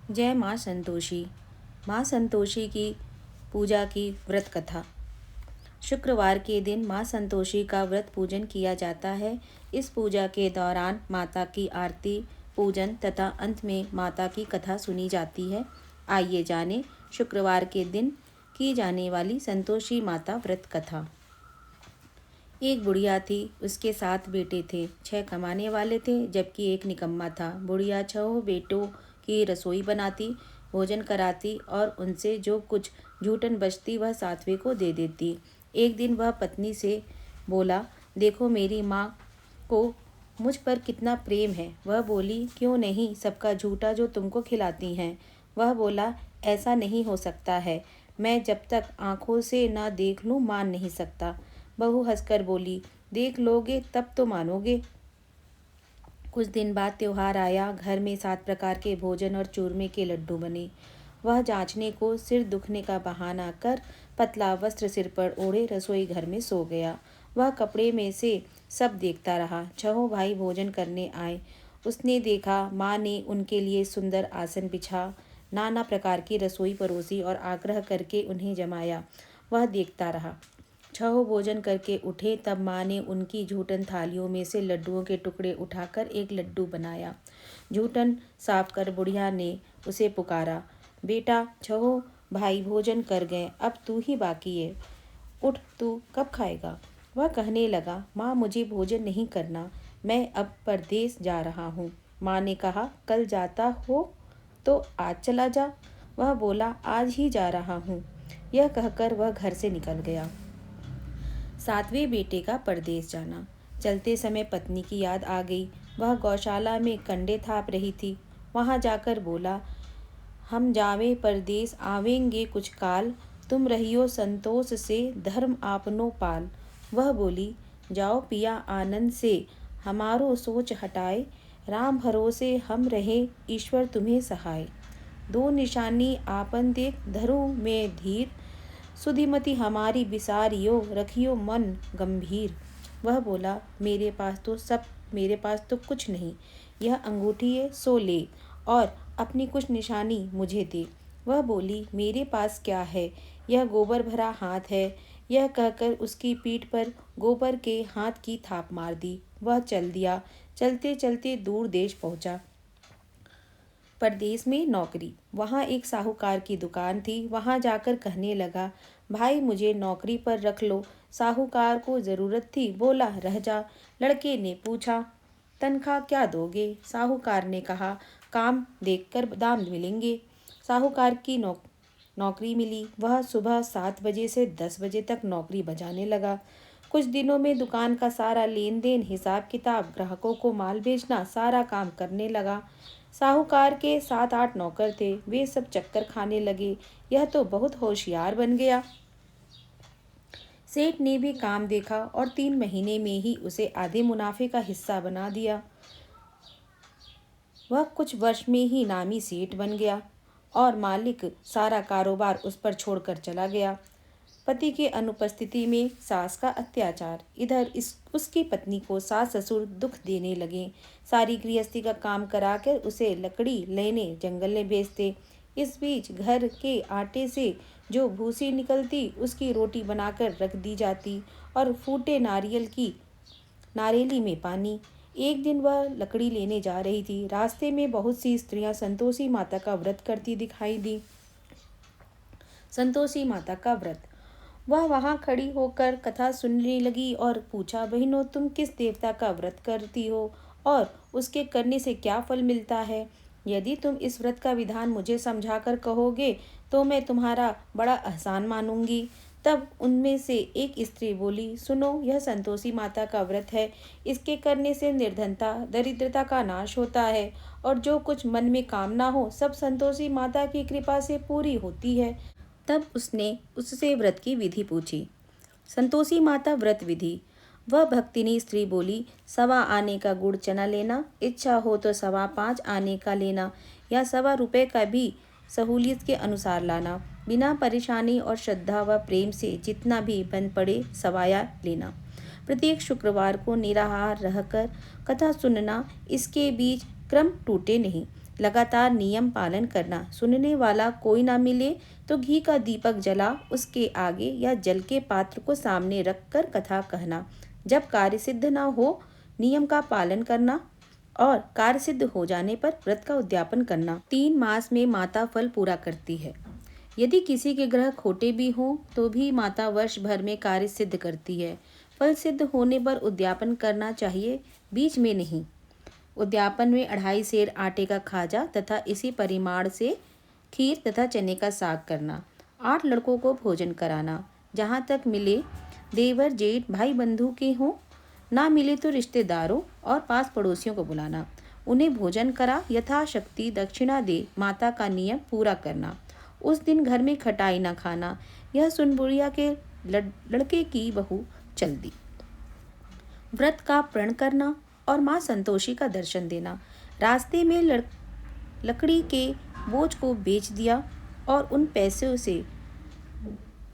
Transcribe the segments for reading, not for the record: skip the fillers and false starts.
जय माँ संतोषी। माँ संतोषी की पूजा की व्रत कथा। शुक्रवार के दिन माँ संतोषी का व्रत पूजन किया जाता है। इस पूजा के दौरान माता की आरती पूजन तथा अंत में माता की कथा सुनी जाती है। आइए जानें शुक्रवार के दिन की जाने वाली संतोषी माता व्रत कथा। एक बुढ़िया थी, उसके 7 बेटे थे। 6 कमाने वाले थे जबकि एक निकम्मा था। बुढ़िया 6 बेटों की रसोई बनाती, भोजन कराती और उनसे जो कुछ जूठन बचती वह 7वें को दे देती। एक दिन वह पत्नी से बोला, देखो मेरी माँ को मुझ पर कितना प्रेम है। वह बोली, क्यों नहीं, सबका झूठा जो तुमको खिलाती हैं। वह बोला, ऐसा नहीं हो सकता है, मैं जब तक आंखों से ना देख लूं मान नहीं सकता। बहू हंसकर बोली, देख लोगे तब तो मानोगे। कुछ दिन बाद त्योहार आया। घर में 7 प्रकार के भोजन और चूरमे के लड्डू बने। वह जांचने को सिर दुखने का बहाना कर पतला वस्त्र सिर पर ओढ़े रसोई घर में सो गया। वह कपड़े में से सब देखता रहा। 6 भाई भोजन करने आए। उसने देखा माँ ने उनके लिए सुंदर आसन बिछा, नाना प्रकार की रसोई परोसी और आग्रह करके उन्हें जमाया। वह देखता रहा। 6 भोजन करके उठे तब माँ ने उनकी जूठन थालियों में से लड्डुओं के टुकड़े उठाकर एक लड्डू बनाया। जूठन साफ कर बुढ़िया ने उसे पुकारा, बेटा 6 भाई भोजन कर गए, अब तू ही बाकी है, उठ, तू कब खाएगा। वह कहने लगा, माँ मुझे भोजन नहीं करना, मैं अब परदेस जा रहा हूँ। माँ ने कहा, कल जाता हो तो आज चला जा। वह बोला, आज ही जा रहा हूँ। यह कहकर वह घर से निकल गया। 7वें बेटे का परदेस जाना। चलते समय पत्नी की याद आ गई। वह गौशाला में कंडे थाप रही थी। वहां जाकर बोला, हम जावे परदेस आवेंगे कुछ काल, तुम रहियो संतोष से धर्म आपनो पाल। वह बोली, जाओ पिया आनंद से, हमारो सोच हटाए, राम भरोसे हम रहे, ईश्वर तुम्हें सहाय। 2 निशानी आपन देख धरो में धीर, सुधिमति हमारी बिसारियो, रखियो मन गंभीर। वह बोला, मेरे पास तो कुछ नहीं, यह अंगूठी है सो ले और अपनी कुछ निशानी मुझे दे। वह बोली, मेरे पास क्या है, यह गोबर भरा हाथ है। यह कहकर उसकी पीठ पर गोबर के हाथ की थाप मार दी। वह चल दिया। चलते चलते दूर देश पहुंचा। परदेस में नौकरी। वहाँ एक साहूकार की दुकान थी। वहाँ जाकर कहने लगा, भाई मुझे नौकरी पर रख लो। साहूकार को ज़रूरत थी, बोला, रह जा। लड़के ने पूछा, तनख्वाह क्या दोगे। साहूकार ने कहा, काम देखकर दाम मिलेंगे। साहूकार की नौकरी मिली। वह सुबह 7 बजे से 10 बजे तक नौकरी बजाने लगा। कुछ दिनों में दुकान का सारा लेन देन, हिसाब किताब, ग्राहकों को माल बेचना, सारा काम करने लगा। साहूकार के 7-8 नौकर थे। वे सब चक्कर खाने लगे, यह तो बहुत होशियार बन गया। सेठ ने भी काम देखा और 3 महीने में ही उसे आधे मुनाफे का हिस्सा बना दिया। वह कुछ वर्ष में ही नामी सेठ बन गया और मालिक सारा कारोबार उस पर छोड़कर चला गया। पति के अनुपस्थिति में सास का अत्याचार। इधर उसकी पत्नी को सास ससुर दुख देने लगे। सारी गृहस्थी का काम कराकर उसे लकड़ी लेने जंगल में भेजते। इस बीच घर के आटे से जो भूसी निकलती उसकी रोटी बनाकर रख दी जाती और फूटे नारियली में पानी। एक दिन वह लकड़ी लेने जा रही थी। रास्ते में बहुत सी स्त्रियां संतोषी माता का व्रत करती दिखाई दी। संतोषी माता का व्रत। वह वहां खड़ी होकर कथा सुनने लगी और पूछा, बहनों तुम किस देवता का व्रत करती हो और उसके करने से क्या फल मिलता है। यदि तुम इस व्रत का विधान मुझे समझाकर कहोगे तो मैं तुम्हारा बड़ा एहसान मानूंगी। तब उनमें से एक स्त्री बोली, सुनो, यह संतोषी माता का व्रत है। इसके करने से निर्धनता दरिद्रता का नाश होता है और जो कुछ मन में कामना हो सब संतोषी माता की कृपा से पूरी होती है। तब उसने उससे व्रत की विधि पूछी। संतोषी माता व्रत विधि। वह भक्तिनी स्त्री बोली, 1.25 आने का गुड़ चना लेना, इच्छा हो तो 5.25 आने का लेना या 1.25 रुपये का भी सहूलियत के अनुसार लाना। बिना परेशानी और श्रद्धा व प्रेम से जितना भी बन पड़े सवाया लेना। प्रत्येक शुक्रवार को निराहार रहकर कथा सुनना, इसके बीच क्रम टूटे नहीं। लगातार नियम पालन करना। सुनने वाला कोई ना मिले तो घी का दीपक जला उसके आगे या जल के पात्र को सामने रखकर कथा कहना। जब कार्य सिद्ध ना हो, नियम का पालन करना और कार्य सिद्ध हो जाने पर व्रत का उद्यापन करना। 3 मास में माता फल पूरा करती है। यदि किसी के ग्रह खोटे भी हों तो भी माता वर्ष भर में कार्य सिद्ध करती है। फल सिद्ध होने पर उद्यापन करना चाहिए, बीच में नहीं। उद्यापन में 2.5 सेर आटे का खाजा तथा इसी परिमाण से खीर तथा चने का साग करना। 8 लड़कों को भोजन कराना। जहाँ तक मिले देवर जेठ भाई बंधु के हों, ना मिले तो रिश्तेदारों और पास पड़ोसियों को बुलाना। उन्हें भोजन करा यथाशक्ति दक्षिणा दे माता का नियम पूरा करना। उस दिन घर में खटाई ना खाना। यह सुन बुढ़िया के लड़के की बहू चल दी। व्रत का प्रण करना और माँ संतोषी का दर्शन देना। रास्ते में लकड़ी के बोझ को बेच दिया और उन पैसों से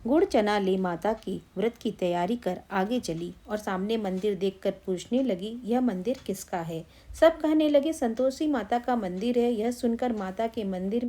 गुड़ चना ले माता की व्रत की तैयारी कर आगे चली और सामने मंदिर देखकर पूछने लगी, यह मंदिर किसका है? सब कहने लगे, संतोषी माता का मंदिर है। यह सुनकर माता के मंदिर